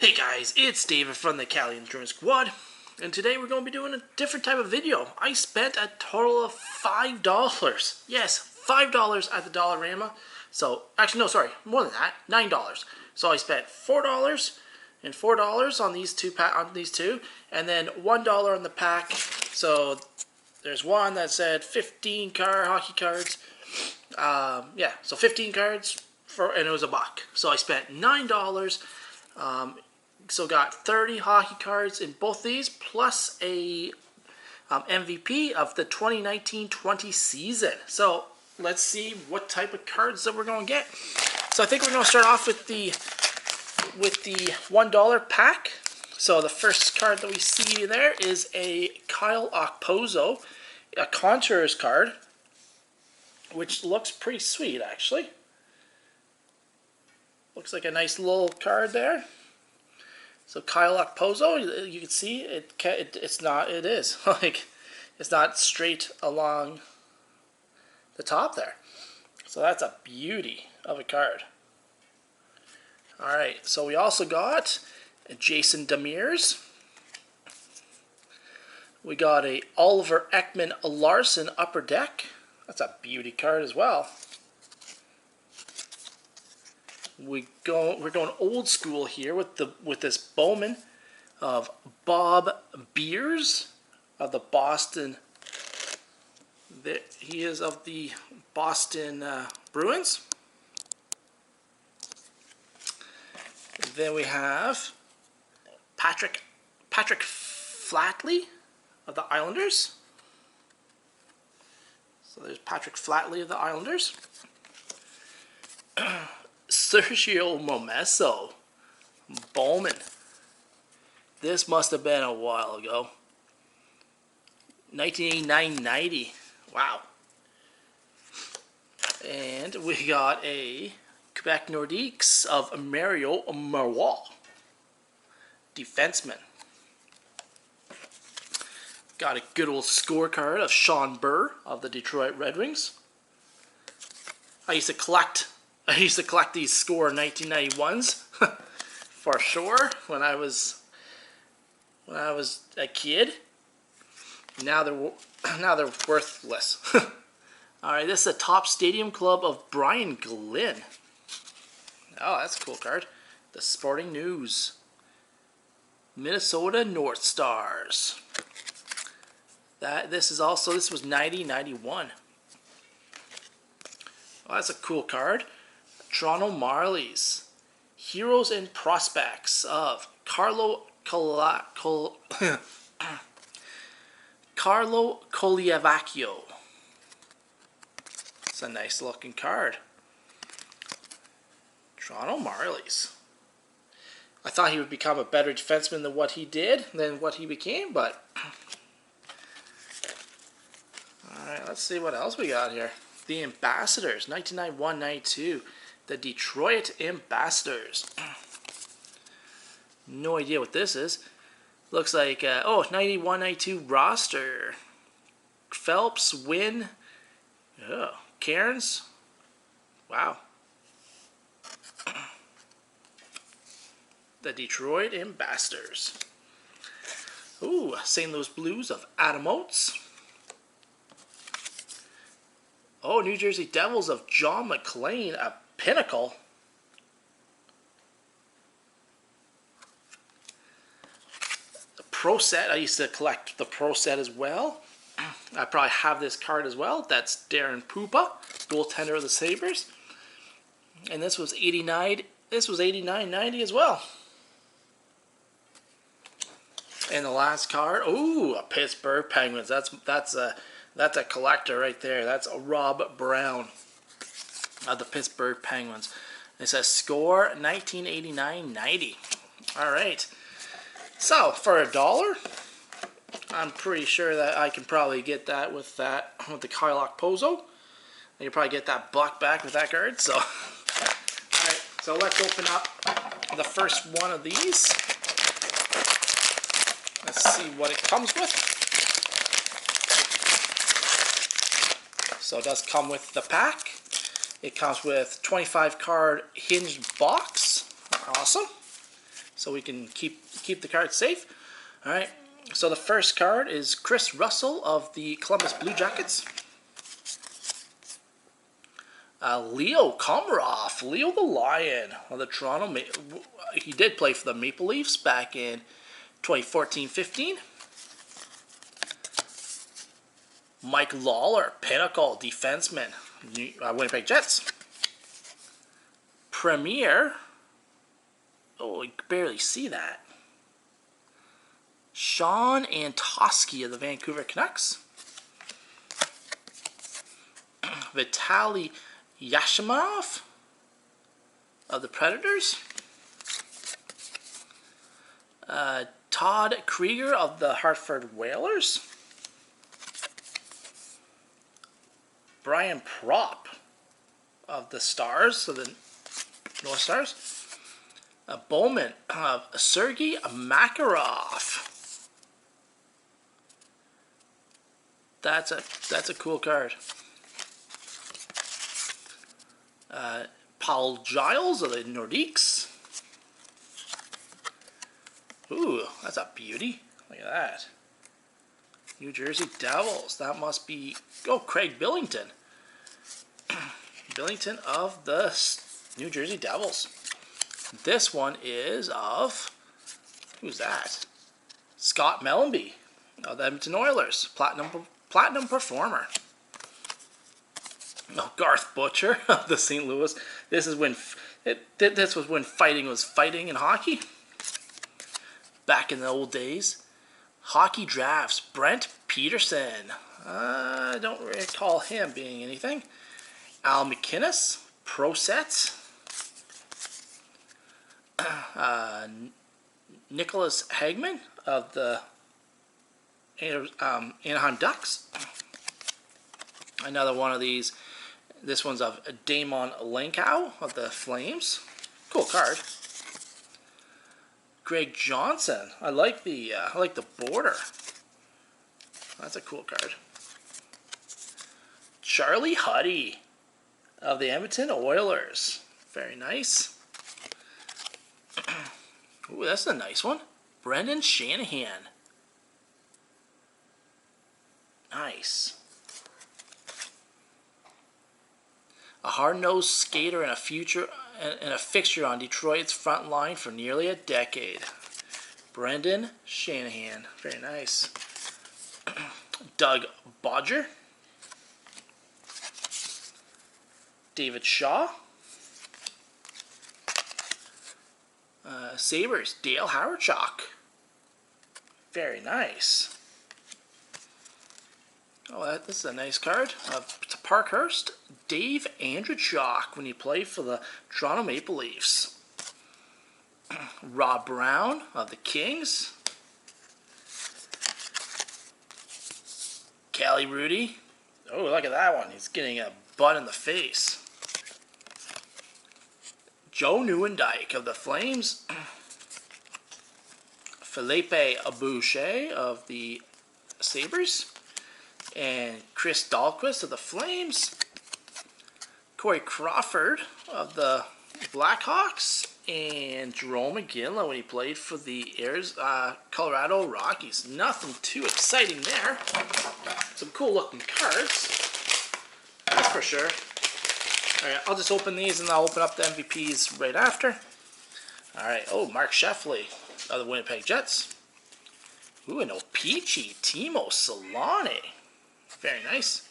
Hey guys, it's David from the Cali Insurance Squad, and today we're going to be doing a different type of video. I spent a total of $5. Yes, $5 at the Dollarama. So, actually no, sorry, more than that, $9. So I spent $4 and $4 on these two, and then $1 on the pack. So there's one that said 15 hockey cards. Yeah, so 15 cards and it was $1. So I spent $9. So got 30 hockey cards in both these, plus a MVP of the 2019-20 season. So let's see what type of cards that we're going to get. So I think we're going to start off with the $1 pack. So the first card that we see there is a Kyle Okposo, a Contours card, which looks pretty sweet actually. Looks like a nice little card there. So Kyle Okposo, you can see it's not straight along the top there. So that's a beauty of a card. All right, so we also got a Jason Demers. We got a Oliver Ekman-Larsson Upper Deck. That's a beauty card as well. We're going old school here with this Bowman of Bob Beers of the Boston. He is of the Boston Bruins. Then we have Patrick Flatley of the Islanders. So there's Patrick Flatley of the Islanders. Sergio Momesso, Bowman. This must have been a while ago. 1989-90. Wow. And we got a Quebec Nordiques of Mario Marois, defenseman. Got a good old scorecard of Sean Burr of the Detroit Red Wings. I used to collect these Score 1991s for sure when I was a kid. Now they're worthless. All right, this is a Top Stadium Club of Brian Glynn. Oh, that's a cool card. The Sporting News. Minnesota North Stars. This was 90-91. Oh, that's a cool card. Toronto Marlies, Heroes and Prospects of Carlo Colliavacchio. It's a nice looking card. Toronto Marlies. I thought he would become a better defenseman than what he became, but alright, let's see what else we got here. The Ambassadors, 1991-92. The Detroit Ambassadors. No idea what this is. Looks like, 91-92 roster. Phelps, Wynn, Cairns. Wow. The Detroit Ambassadors. Ooh, St. Louis Blues of Adam Oates. Oh, New Jersey Devils of John McClain, a Pinnacle. The Pro Set, I used to collect the Pro Set as well. I probably have this card as well. That's Darren Pupa, goaltender of the Sabres. And this was 89. This was 89-90 as well. And the last card, ooh, a Pittsburgh Penguins. That's a collector right there. That's a Rob Brown of the Pittsburgh Penguins. It says Score 1989-90. All right. So for $1, I'm pretty sure that I can probably get that with the Kyle Okposo. I can probably get that $1 back with that card. So, all right. So let's open up the first one of these. Let's see what it comes with. So it does come with the pack. It comes with 25 card hinged box. Awesome. so we can keep the cards safe. All right. So the first card is Chris Russell of the Columbus Blue Jackets. Leo Komarov, Leo the Lion of the Toronto. He did play for the Maple Leafs back in 2014-15. Mike Lawler, Pinnacle defenseman, Winnipeg Jets. Premier. Oh, I can barely see that. Sean Antoski of the Vancouver Canucks. Vitaly Yashimov of the Predators. Todd Krieger of the Hartford Whalers. Brian Propp of the Stars, of the North Stars. Bowman of Sergei Makarov. That's a cool card. Paul Giles of the Nordiques. Ooh, that's a beauty. Look at that. New Jersey Devils. That must be... Oh, Craig Billington. Billington of the New Jersey Devils. This one is of... Who's that? Scott Mellenby of the Edmonton Oilers. Platinum performer. Oh, Garth Butcher of the St. Louis. This is when... This was when fighting was fighting in hockey. Back in the old days. Hockey drafts. Brent Peterson. I don't recall him being anything. Al McInnes. Pro sets. Nicholas Hagman of the Anaheim Ducks. Another one of these. This one's of Damon Lenkow of the Flames. Cool card. Greg Johnson. I like the border. That's a cool card. Charlie Huddy of the Edmonton Oilers. Very nice. Ooh, that's a nice one. Brendan Shanahan. Nice. A hard-nosed skater and a fixture on Detroit's front line for nearly a decade. Brendan Shanahan. Very nice. Doug Bodger. David Shaw. Sabres. Dale Hawerchuk. Very nice. Oh, this is a nice card. To Parkhurst, Dave Andreychuk when he played for the Toronto Maple Leafs. Rob Brown of the Kings. Cali Rudy. Oh, look at that one. He's getting a butt in the face. Joe Nieuwendyk of the Flames. Felipe Abouche of the Sabres. And Chris Dahlquist of the Flames. Corey Crawford of the Blackhawks. And Jerome McGinley when he played for the Colorado Rockies. Nothing too exciting there. Some cool looking cards. That's for sure. Alright, I'll just open these and I'll open up the MVPs right after. Alright, oh, Mark Sheffley of the Winnipeg Jets. Ooh, an O-Pee-Chee, Timo Solane. Very nice.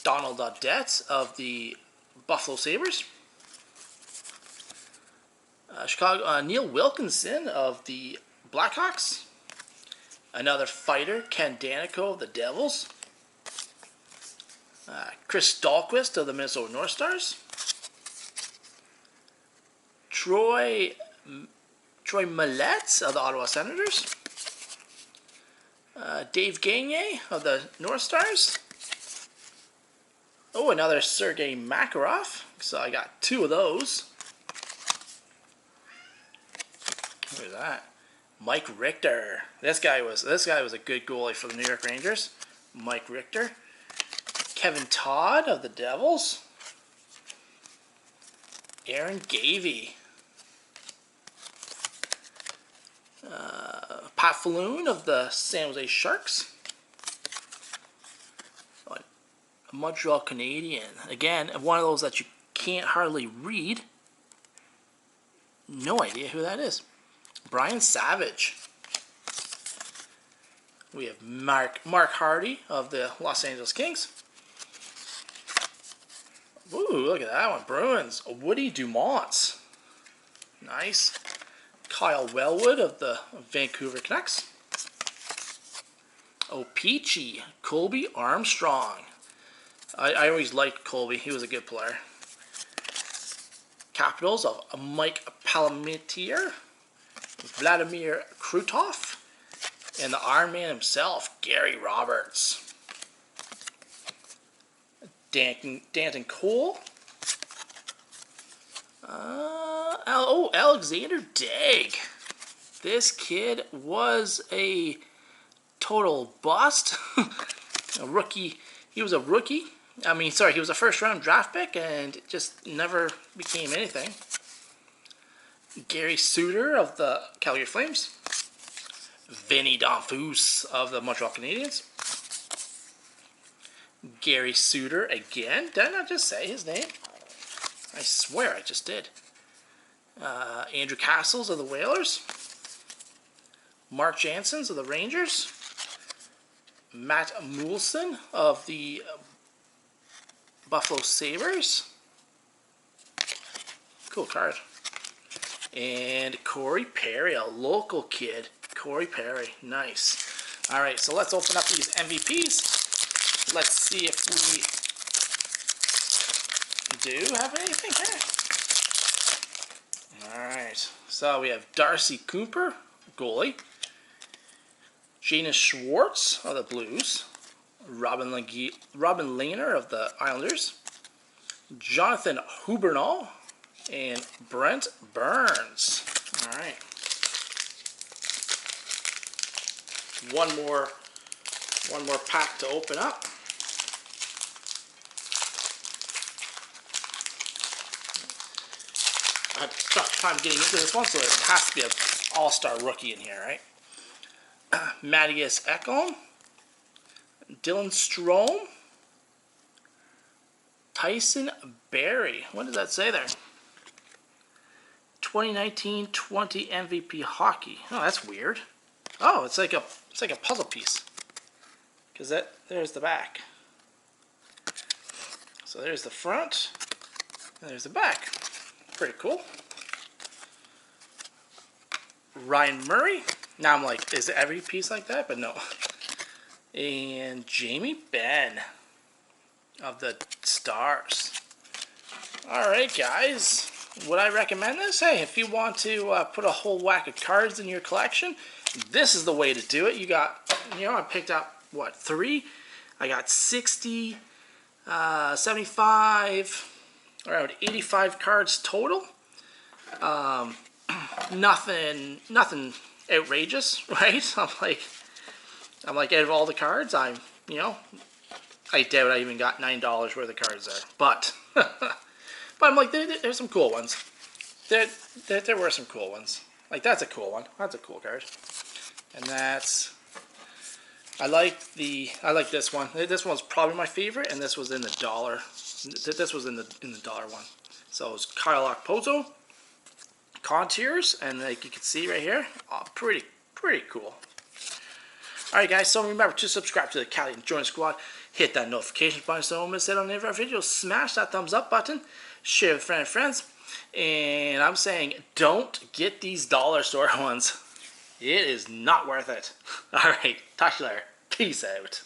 Donald Audette of the Buffalo Sabres. Neil Wilkinson of the Blackhawks. Another fighter, Ken Danico of the Devils. Chris Dahlquist of the Minnesota North Stars. Troy Millette of the Ottawa Senators. Dave Gagne of the North Stars. Oh, another Sergei Makarov. So I got two of those. Look at that. Mike Richter. This guy was a good goalie for the New York Rangers. Mike Richter. Kevin Todd of the Devils. Aaron Gavey. Pat Falloon of the San Jose Sharks. A Montreal Canadian. Again, one of those that you can't hardly read. No idea who that is. Brian Savage. We have Mark Hardy of the Los Angeles Kings. Ooh, look at that one. Bruins. Woody Dumont. Nice. Kyle Wellwood of the Vancouver Canucks. Oh, Peachy. Colby Armstrong. I always liked Colby. He was a good player. Capitals of Mike Palomitier, Vladimir Krutov, and the Iron Man himself, Gary Roberts. Danton Cole. Alexander Daigle. This kid was a total bust. A rookie. He was a rookie. He was a first-round draft pick and just never became anything. Gary Suter of the Calgary Flames. Vinny Donfus of the Montreal Canadiens. Gary Suter again. Did I not just say his name? I swear I just did. Andrew Castles of the Whalers. Mark Janssens of the Rangers. Matt Moulson of the Buffalo Sabres. Cool card. And Corey Perry, a local kid. Corey Perry, nice. Alright, so let's open up these MVPs. Let's see if we do have anything here. Alright, so we have Darcy Cooper, goalie. Janice Schwartz of the Blues. Robin Lehner of the Islanders, Jonathan Huberdeau, and Brent Burns. All right. One more pack to open up. I had tough time getting into this one, so it has to be an all-star rookie in here, right? Matthias Ekholm. Dylan Strome, Tyson Barrie. What does that say there? 2019-20 MVP hockey. Oh, that's weird. Oh, it's like a puzzle piece. Because there's the back. So there's the front, and there's the back. Pretty cool. Ryan Murray. Now I'm like, is every piece like that? But no. And Jamie Benn of the Stars. Alright guys, would I recommend this? Hey, if you want to put a whole whack of cards in your collection, this is the way to do it. You got, I picked up, what, 3? I got 60, 75, around 85 cards total. Nothing outrageous, right? I'm like, out of all the cards, I doubt I even got $9 worth of cards there. But, but I'm like, there's some cool ones. There were some cool ones. Like, that's a cool one. That's a cool card. And that's, I like this one. This one's probably my favorite, and this was in the dollar. This was in the dollar one. So it was Kyle Okposo, Contours, and like you can see right here, pretty cool. Alright guys, so remember to subscribe to the Cali and Join Squad, hit that notification button so you don't miss out on any of our videos, smash that thumbs up button, share with friends, and I'm saying don't get these dollar store ones. It is not worth it. Alright, talk to you later. Peace out.